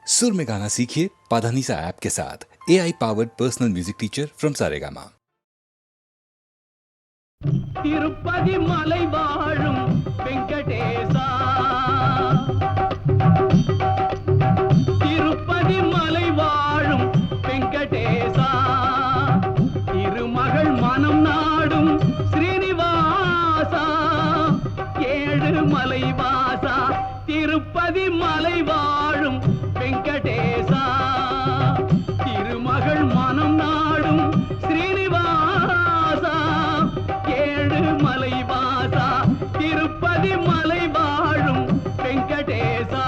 सुर में गाना सीखिए पाधानीसा ऐप के साथ। AI powered personal music teacher from Saregama. Tirupati மலை வாழும் வெங்கடேசா, திருப்பதி மலை வாழும் வெங்கடேசா, திருமகள் மனம் நாடும் ஸ்ரீனிவாசா, ஏழு மலை வாசா, திருப்பதி மலை வாழும் வெங்கடேசா, திருமகள் மனம் நாடும் ஸ்ரீனிவாசா, ஏழு மலை வாசா, திருப்பதி மலை வாழும் வெங்கடேசா.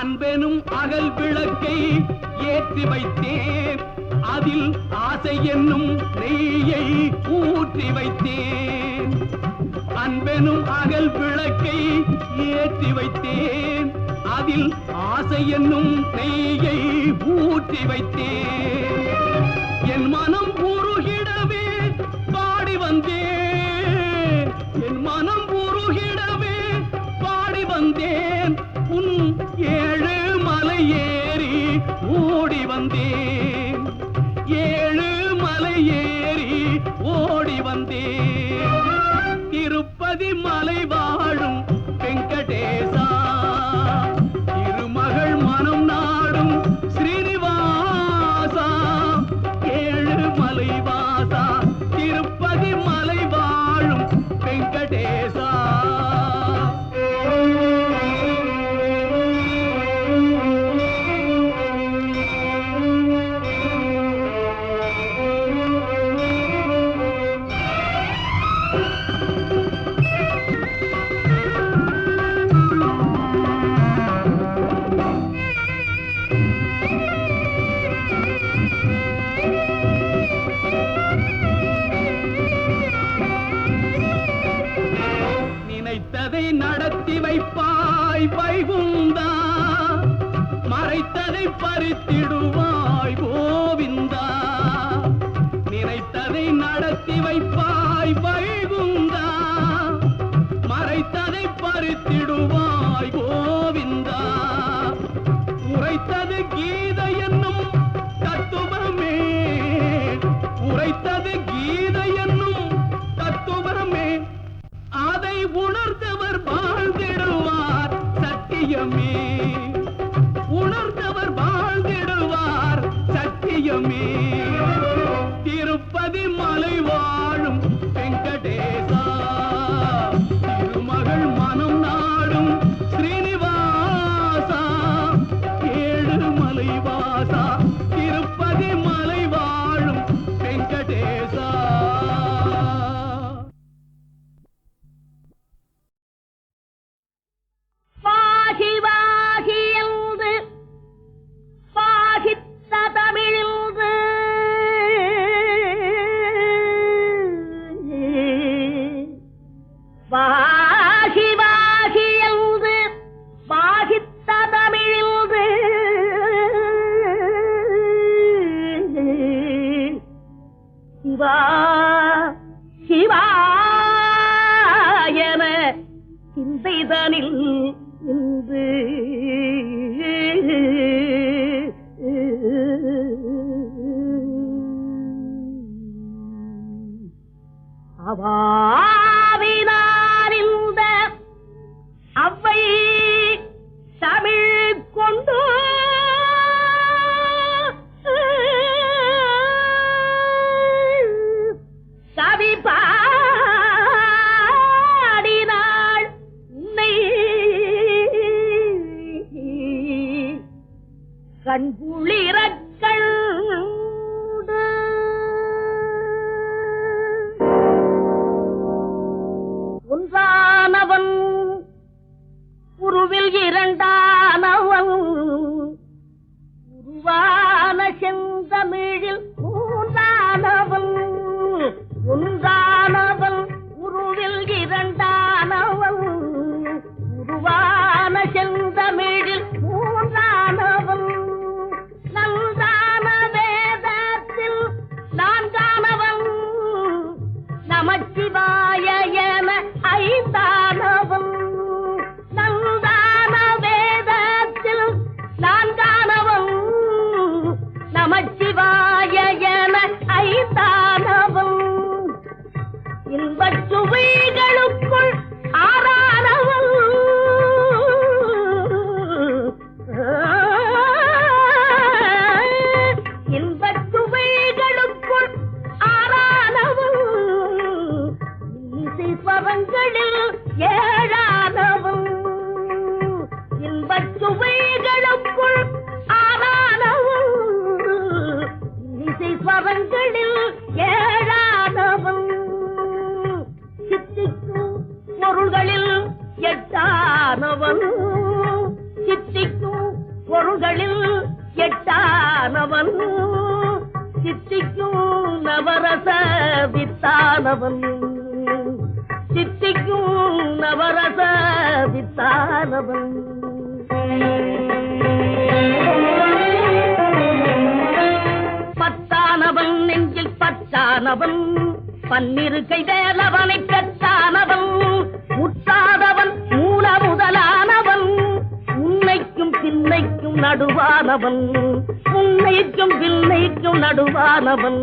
அன்பெனும் அகல் விளக்கை ஏற்றி வைத்தேன், அதில் ஆசை என்னும் நெய்யை ஊற்றி வைத்தேன். அன்பெனும் அகல் விளக்கை ஏற்றி வைத்தேன், அதில் ஆசை என்னும் நெய்யை ஊற்றி வைத்தேன். என் மனம் உருகிடவே பாடி வந்தேன், என் மனம் உருகிடவே பாடி வந்தேன். உன் ஏழு மலை ஏறி ஓடி வந்தேன், ஏழு மலை ஏறி ஓடி வந்தேன். திருப்பதி மலை வாழும் வெங்கடேசா, திருமகள் மனம் நாடும் ஸ்ரீனிவாசா, ஏழு மலை வாசா, திருப்பதி மலை வாழும் வெங்கடேசா. நினைத்ததை நடத்தி வைப்பாய் வைகுந்தா, மறைத்ததை பறித்திடுவாய் கோவிந்தா. நினைத்ததை நடத்தி வைப்பாய் வைகுந்தா, மறைத்ததை பறித்திடுவாய் கோவிந்தா. உரைத்தது கீதை என்னும் தத்துவமே, உரைத்தது கீதை என்னும் தத்துவமே, அதை உணர்ந்தவர் வாழ்ந்திடுவார் சத்தியமே, உணர்ந்தவர் வாழ்ந்திடுவார் சத்தியமே. திருப்பதி மலை வாழும் வெங்கடேசா, திருமகள் மனம் நாடும் ஸ்ரீனிவாசா, ஏழு மலை வாசா, திருப்பதி மலை வாழும் வெங்கடேசா. பாகி வாகி என்று பாகித்த தமிழின்று பாகி வாகி என்று பாகித்த தமிழின்று சிவா சிவா என சிந்தைதனில் இன்று அவாவினார் இந்த அவ்வை தமிழ் கொண்டு கவி பாடினாள் உன்னை கண்குளிரக்கள் ஒன்றானவன் உருவில் இரண்டானவன், உருவான செந்தமிழில் மூன்றானவன், ஒன்றானவன் உருவில் இரண்டானவன், உருவான செந்தமிழில் கணங்களில் ஏழானவன் சித்திக்கும் பொருள்களில் எட்டானவன் சித்திக்கும் பொருள்களில் எட்டானவன் சித்திக்கும் நவரச வித்தானவன் சித்திக்கும் நவரச வித்தானவன் பத்தானவன் நெஞ்சில் பத்தானவன் பன்னிரு கைதேலவனை பெற்றானவன் முட்டாதவன் மூல முதலானவன் உன்னைக்கும் பின்னைக்கும் நடுவானவன் உன்னைக்கும் பின்னைக்கும் நடுவானவன்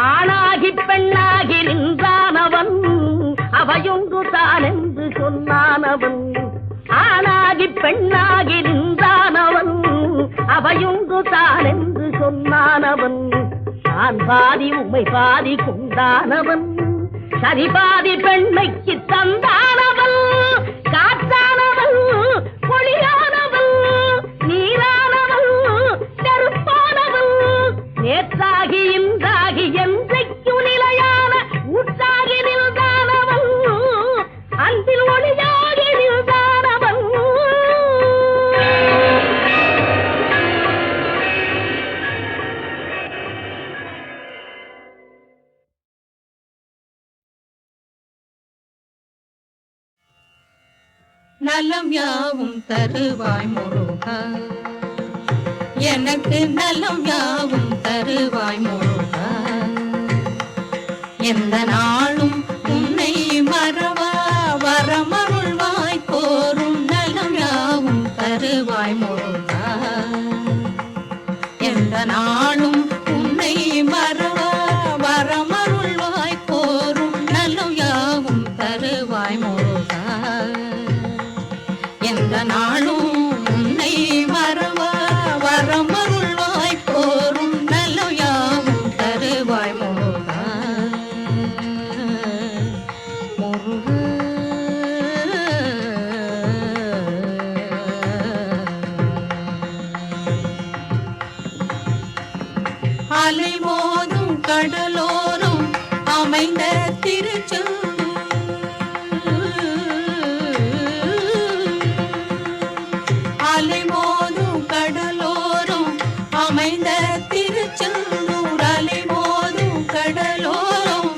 ஆணாகி பெண்ணாகி நின்றானவன் அவையொன்று தான் என்று சொன்னானவன் ஆணாகி பெண்ணாகி நின்றானவன் அவையொன்று தான் என்று சொன்னானவன் நான் பாதி உம்மை பாதி கொண்டானவன் சரி பாதி பெண்மைக்கு தந்தானவன் காற்றானவன் பொழியானவன் நீரானவன் நெருப்பானவன் நேற்றாகி இன்றாகி என்றைக்கும் நிலையான ஊற்றாகி நின்றானவன் அன்பில் ஒளியாகி நின்றானவன் நலம் யாவும் தருவாய் முருகா எனக்கு நலம் யாவும் தருவாய் முருகா எந்த நாளும் உன்னை மறவா வரமருள்வாய் கோரும் நலம் யாவும் தருவாய் முருகா எந்த நாளும் உன்னை மறவா வரமருள்வாய் கோரும் நலம் யாவும் தருவாய் முருகா எந்த நாளும் உன்னை மறவா வரமருள்வாய் கோரும் நலம் யாவும் தருவாய் முருகா முருகா அலை மோதும் கடலோரம் அமைந்த திருச்செந்தூர் அலை மோதும் கடலோரம் அமைந்த திருச்செந்தூர் அலை மோதும் கடலோரம்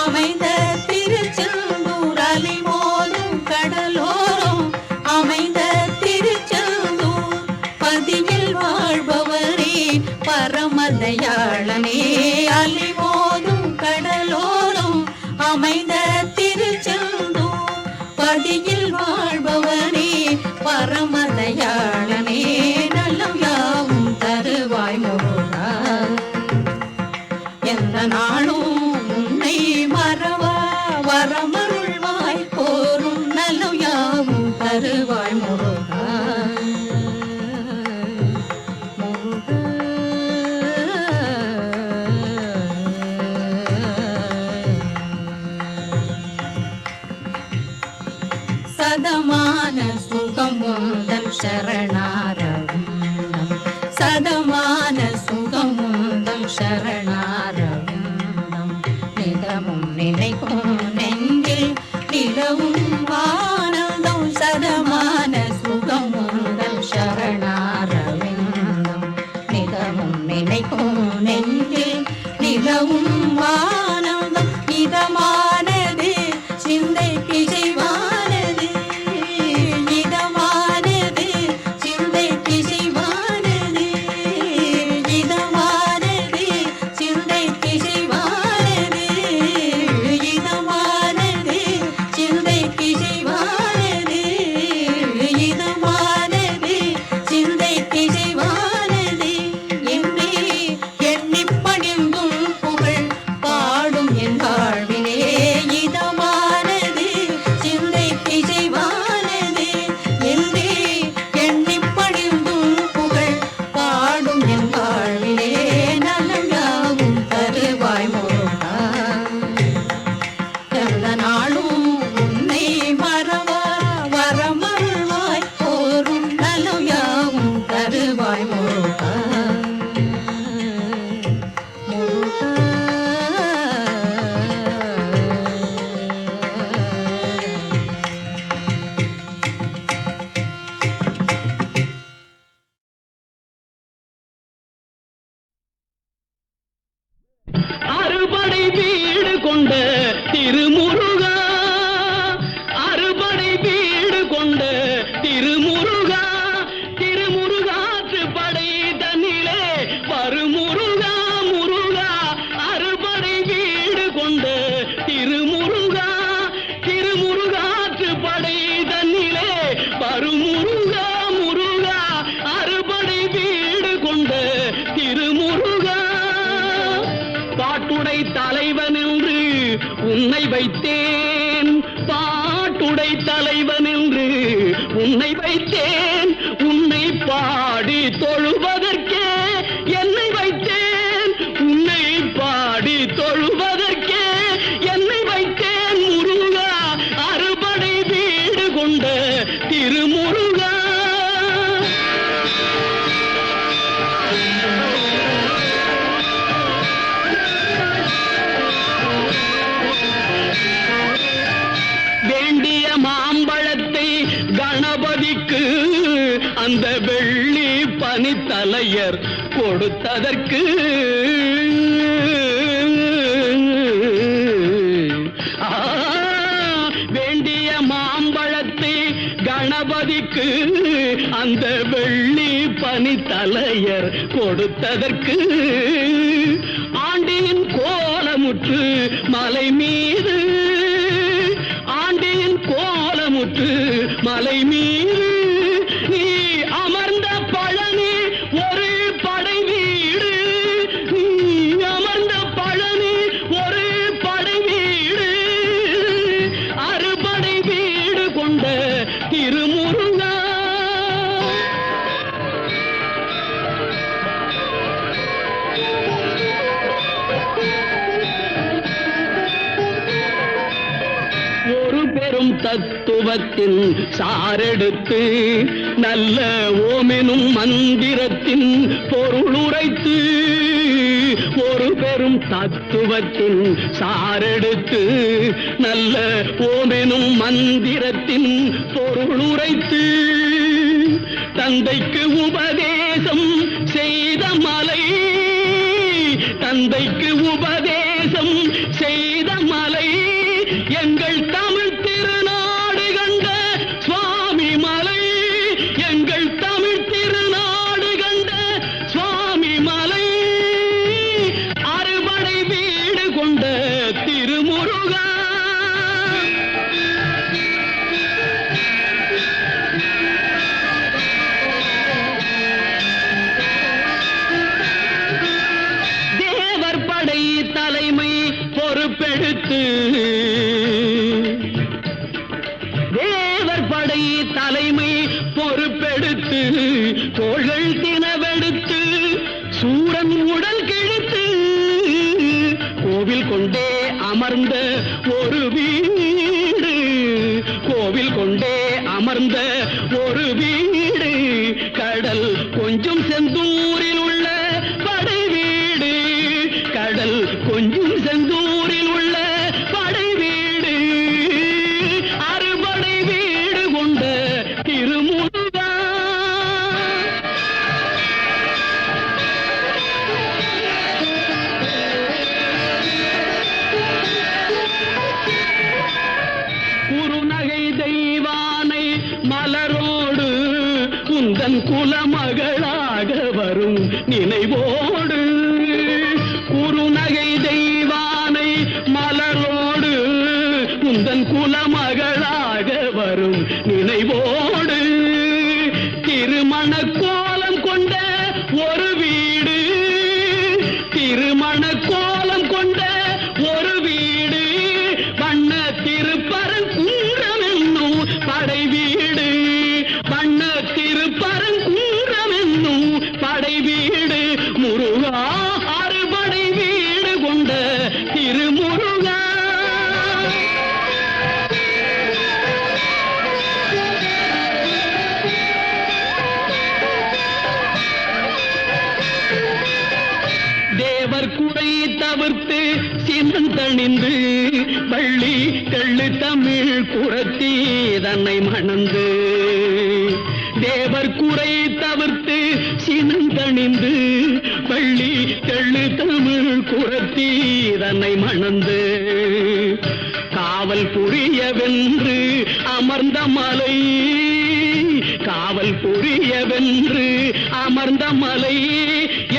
அமைந்த திருச்செந்தூர் அலை மோதும் கடலோரம் அமைந்த திருச்செந்தூர் பதியில் வாழ்பவரே பரமதயாளனே அலை மோதும் கடலோரம் அமைந்த திருச்செந்தூர் பதியில் வாழ்பவனே பரமதயாளனே நலம் யாவும் தருவாய் முருகா எந்த நாளும் உன்னை மறவா வரமருள்வாய் கோரும் நலம் யாவும் தருவாய் முருகா சதமான சுகம் உந்தன் சரணாரவிந்தம் சதமான சுகம் உந்தன் சரணாரவிந்தம் நிதமும் நினைக்கும் நெஞ்சில் நிலவும் ஆனந்தம் சதமான சுகம் உந்தன் சரணாரவிந்தம் நிதமும் நினைக்கும் நெஞ்சில் நிலவும் ஆனந்தம் இதமானது சிந்தைக்கு செய்வானது இதமானது சிந்தைக்கு செய்வானது இதமானது சிந்தைக்கு செய்வானது இதமானது திருமுருகா திருமுருகாற்று படை தன்னிலே வருமுருகா முருகா அறுபடை வீடு கொண்ட திருமுருகா பாட்டுடை தலைவன் என்று உன்னை வைத்தேன் பாட்டுடை தலைவன் என்று உன்னை வைத்தேன் உன்னை பாடி தொழுவதற்கே என்னை வைத்தேன் உன்னை பாடி தொழுவதற்கே என்னை வைத்தேன் முருகா அறுபடை வீடு கொண்ட திருமுருகா வேண்டிய மாம்பழத்தை கணபதிக்கு அந்த வெள்ளி பனித்தலையர் கொடுத்ததற்கு வேண்டிய மாம்பழத்தை கணபதிக்கு அந்த வெள்ளி பனித்தலையர் கொடுத்ததற்கு ஆண்டியின் கோலமுற்று மலை மீது ஆண்டியின் கோலமுற்று மலை மீது நீ அமர்ந்த பழனி ஒரு படை வீடு நீ அமர்ந்த பழனி ஒரு படை வீடு அறுபடை வீடு கொண்ட திருமுருகா ஒரு பெரும் தத்துவத்தின் சாரெடுத்து நல்ல ஓமெனும் மந்திரத்தின் பொருளுரைத்து ஒரு பெரும் தத்துவத்தின் சாரெடுத்து நல்ல ஓமெனும் மந்திரத்தின் பொருளுரைத்து தந்தைக்கு உபதேசம் செய்த மலை தந்தைக்கு உபதேசம் செய்த மலை எங்கள் தமிழ் திருநாடு கண்ட சுவாமி மலை எங்கள் தமிழ் திருநாடு கண்ட சுவாமி மலை அறுபடை வீடு கொண்ட திருமுருகா தேவர் படை தலைமை பொறுப்பெடுத்து தேவர் படை தலைமை பொறுப்பெடுத்து தோள்கள் தினவெடுத்து சூரன் உடல் கிழித்து கோவில் கொண்டே அமர்ந்த ஒரு வீடு கோவில் கொண்டே அமர்ந்த ஒரு வீடு கடல் கொஞ்சம் செந்தூரில் உள்ள படை வீடு கடல் கொஞ்சம் செந்தூரில் உள்ள படை வீடு அறுபடை வீடு கொண்ட திருமுருகா குறுநகை தெய்வானை மலரோடு உந்தன் குலமகளாக வரும் நினைவோடு குறுநகை தெய்வானை மலரோடு உந்தன் குலமகளாக வரும் நினைவோடு திருமண கோலம் கொண்ட ஒரு வீடு திருமண கோலம் கொண்ட ஒரு வீடு வண்ண திருப்பரங்குன்றம் என்னும் படை வீடு வண்ண திருப்பரங்குன்றம் என்னும் படை வீடு முருகா அறுபடை வீடு கொண்ட திருமுருகா தேவர் குறை தவிர்த்து சிந்தணிந்து வள்ளி தெள்ளு தமிழ் குரத்தி தன்னை மணந்து தேவர் குறை தவிர்த்து சினந்தணிந்து வள்ளி தெள்ளு தமிழ் குரத்தி தன்னை மணந்து காவல் புரியவென்று அமர்ந்த மலை காவல் புரியவென்று அமர்ந்த மலை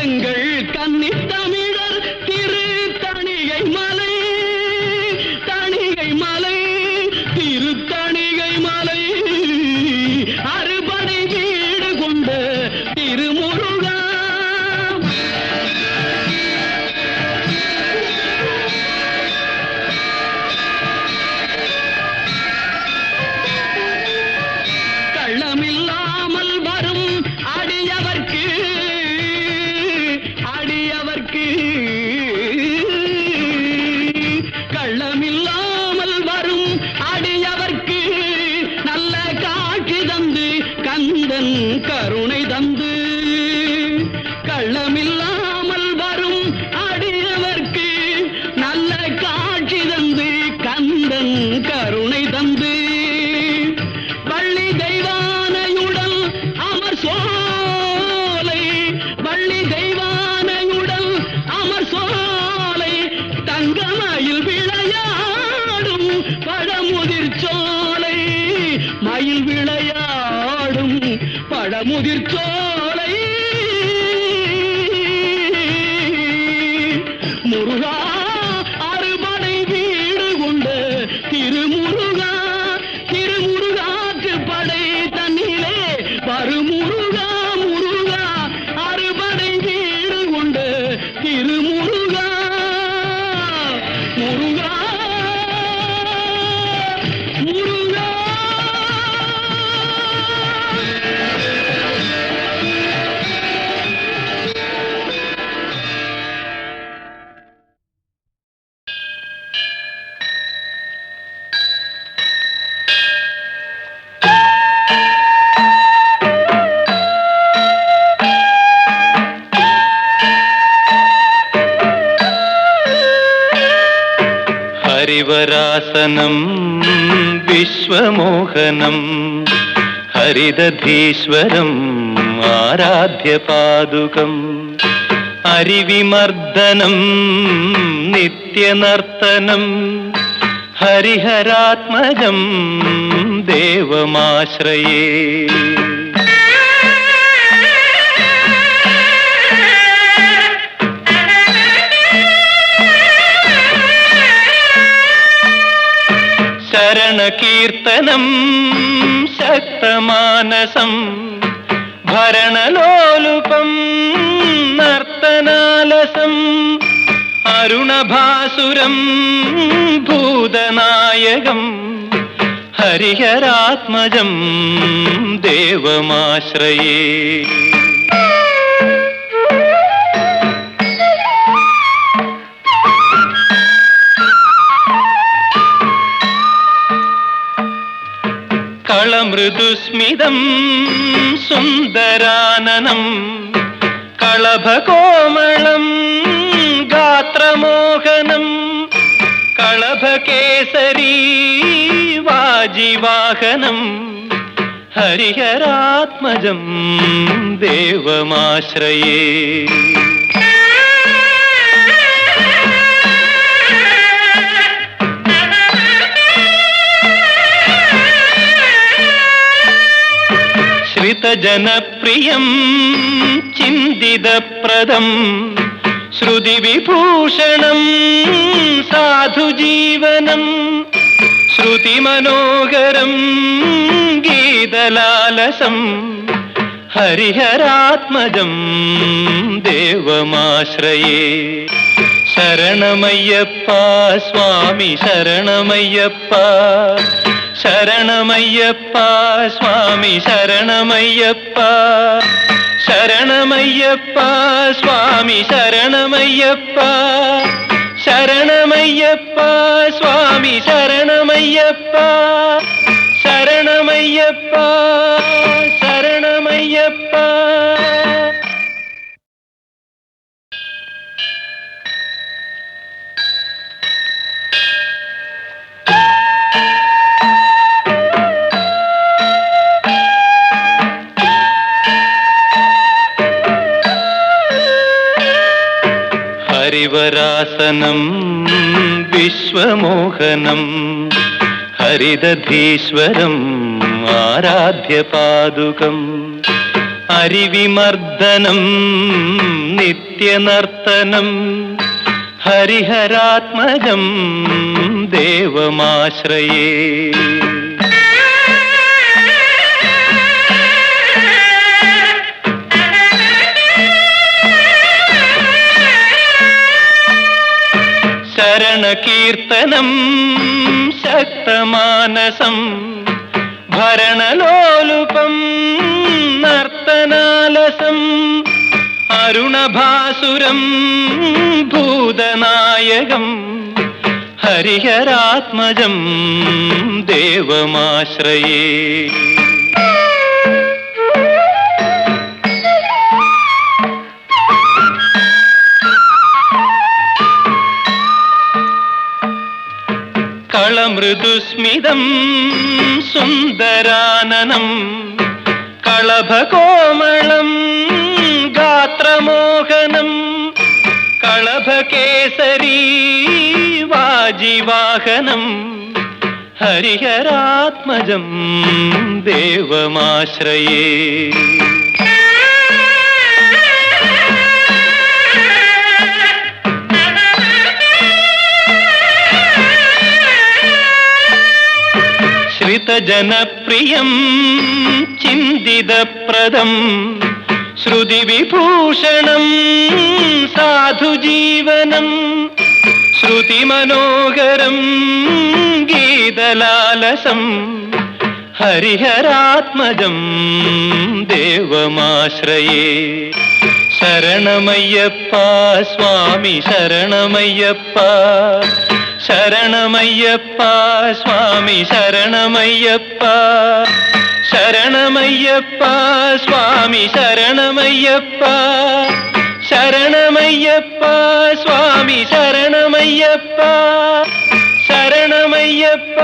எங்கள் கன்னி தமிழர் திரு தணிகை மலை கருணை தந்து வள்ளி தெய்வானையுடன் அமர் சோலை, வள்ளி தெய்வானையுடன் அமர் சோலை, தங்கமயில் விளையாடும் பழமுதிர் சோலை, மயில் விளையாடும் பழமுதிர் சோலை. முருகா அறுபடை வீடு கொண்ட திருமுருகா, திருமுருகாக்கு படை தன்னிலே வருமுருகா, முருகா அறுபடை வீடு கொண்ட திருமுருகா, முருகா முருகா. ഹരിവരാസനം വിശ്വമോഹനം ഹരിദധീശ്വരം ആരാധ്യപാദുകം ഹരിവിമർദ്ദനം നിത്യനർത്തനം ഹരിഹരാത്മജം ദേവമാശ്രയേ. ശരണകീർത്തനം ശക്തമാനസം ഭരണലോലുപം നർത്തനാലസം അരുണഭാസുരം ഭൂതനായകം ഹരിഹരാത്മജം ദേവമാശ്രയേ. കളമൃദുസ്മിതം സുന്ദരാനനം കളഭകോമളം ഗാത്രമോഹനം കളഭകേസരീ വാജിവാഹനം ഹരിഹരാത്മജം ദേവമാശ്രയേ. ശ്രിതജനപ്രിയം ചിന്തിതപ്രദം ശ്രുതിവിഭൂഷണം സാധുജീവനം ശ്രുതിമനോഹരം ഗീതലാലസം ഹരിഹരാത്മജം ദേവമാശ്രയേ. ശരണമയ്യപ്പ സ്വാമി ശരണമയ്യപ്പ, ശരണമയ്യപ്പ സ്വാമി ശരണമയ്യപ്പ, ശരണമയ്യപ്പ സ്വാമി ശരണമയ്യപ്പ, ശരണമയ്യപ്പ സ്വാമി ശരണമയ്യപ്പ, ശരണമയ്യപ്പ ശരണമയ്യപ്പ. ഹരിവരാസനം വിശ്വമോഹനം ഹരിദധീശ്വരം ആരാധ്യപാദുകം ഹരിവിമർദ്ദനം നിത്യനർത്തനം ഹരിഹരാത്മജം ദേവമാശ്രയേ. ശരണകീർത്തനം ശക്തമാനസം ഭരണലോലുപം നർത്തനാലസം അരുണഭാസുരം ഭൂതനായകം ഹരിഹരാത്മജം ദേവമാശ്രയേ. കളമൃദുസ്മിതം സുന്ദരാനനം കളഭകോമളം ഗാത്രമോഹനം കളഭകേസരീ വാജിവാഹനം ഹരിഹരാത്മജം ദേവമാശ്രയേ. ശ്രിതജനപ്രിയം ചിന്തിതപ്രദം ശ്രുതിവിഭൂഷണം സാധുജീവനം ശ്രുതിമനോഹരം ഗീതലാലസം ഹരിഹരാത്മജം ദേവമാശ്രയേ. ശരണമയ്യപ്പ സ്വാമി ശരണമയ്യപ്പ ശരണമയ്യപ്പ സ്വാമി ശരണമയ്യപ്പ ശരണമയ്യപ്പ സ്വാമി ശരണമയ്യപ്പ ശരണമയ്യപ്പ സ്വാമി ശരണമയ്യപ്പ ശരണമയ്യപ്പ.